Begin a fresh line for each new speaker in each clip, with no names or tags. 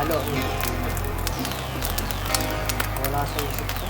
halo. Wala sa isip ko.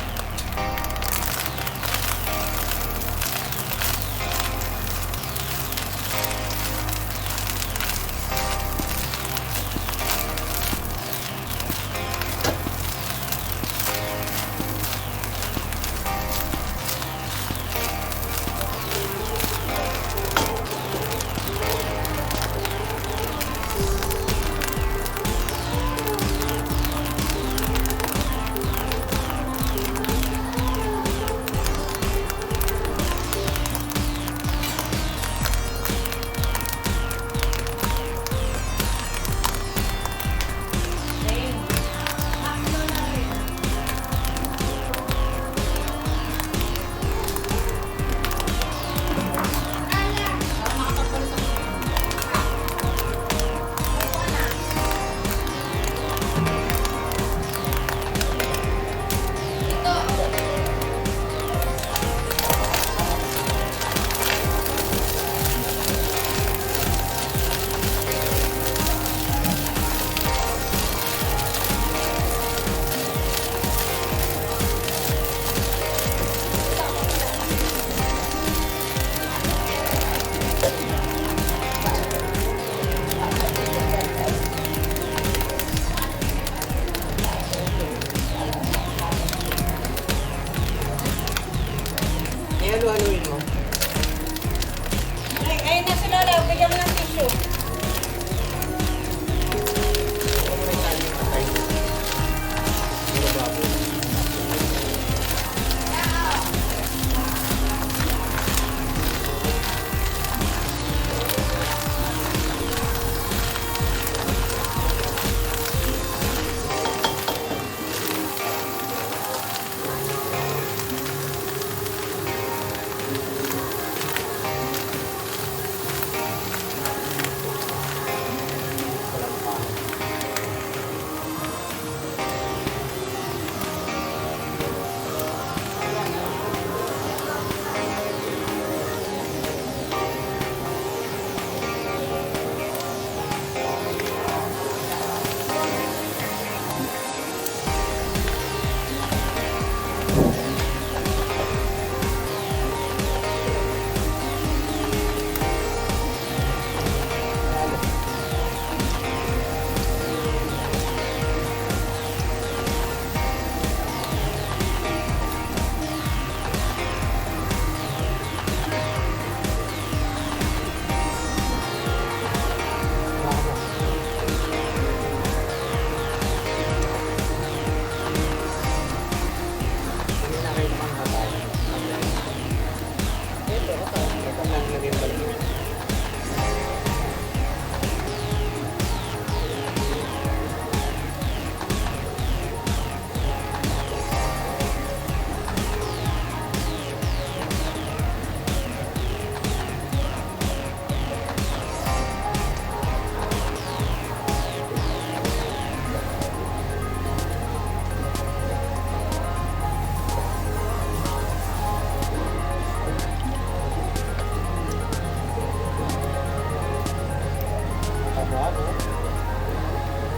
Ano-anuin mo?
Ayun na sila lang, bigyan mo ng tissue.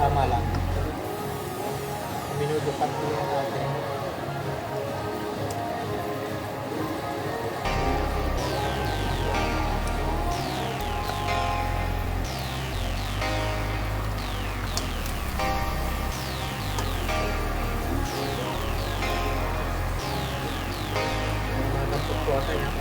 Tama lang. Binubukat ko yan natin. Mga yan.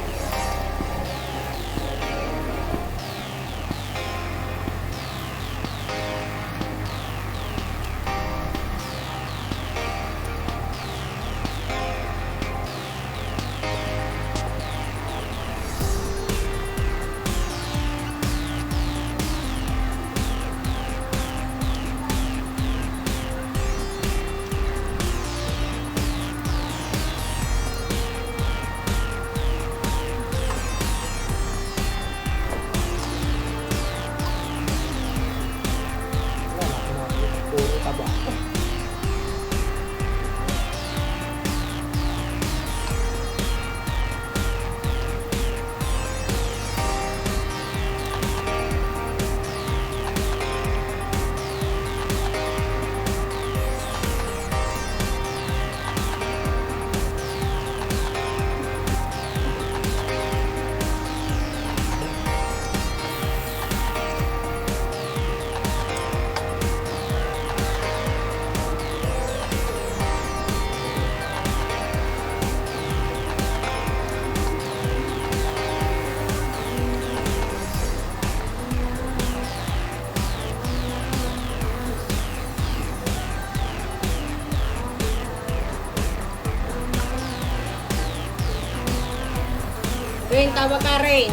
Rain, tawag ka, Rain.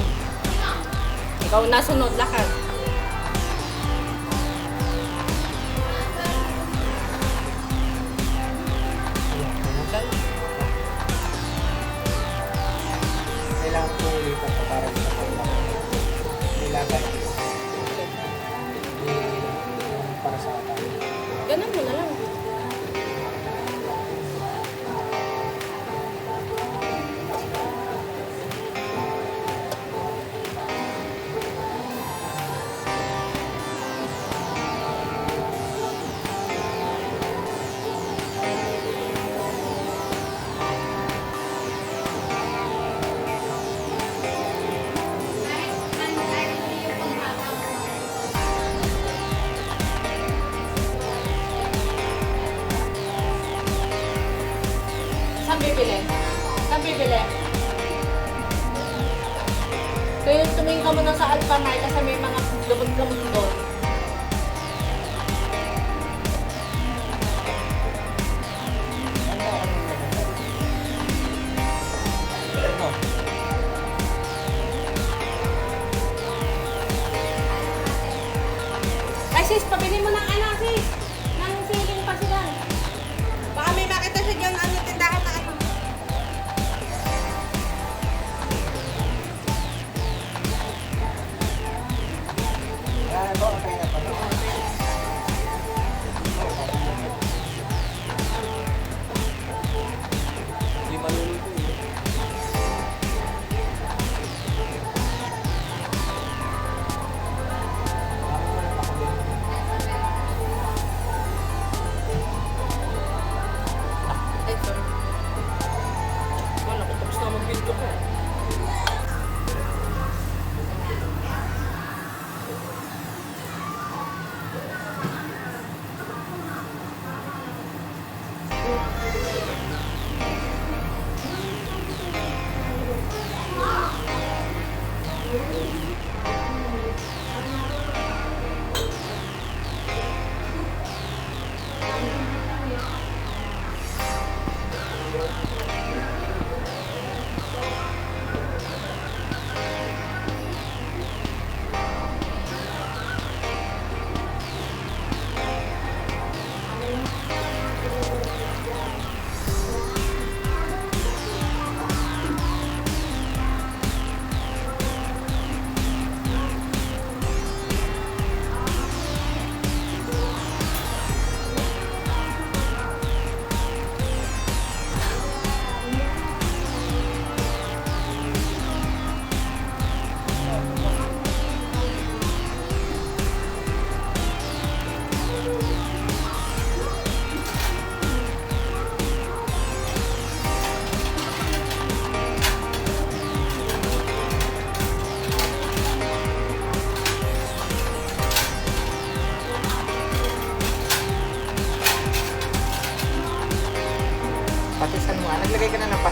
Ikaw nasunod, lakad.
Kailangan ko ulitan pa para sa kailangan. Nilagay. Yung para sa atin.
Ganun mo na lang. Saan bibili? Saan bibili? Kaya tumingin ka muna sa Alpamar kasi may mga gamot-gamot doon.
Ano?
Ay sis, pabili mo ng ano sis. Ng siling pa sila. Baka may makita siya dyan ano tindahan na ano.
Kaya ko, okay na pa. Hindi maluluto eh.
Ay, sorry. Wala ko, tapos na mag-video ko.
Patisan mo nga. Naglagay ka na ng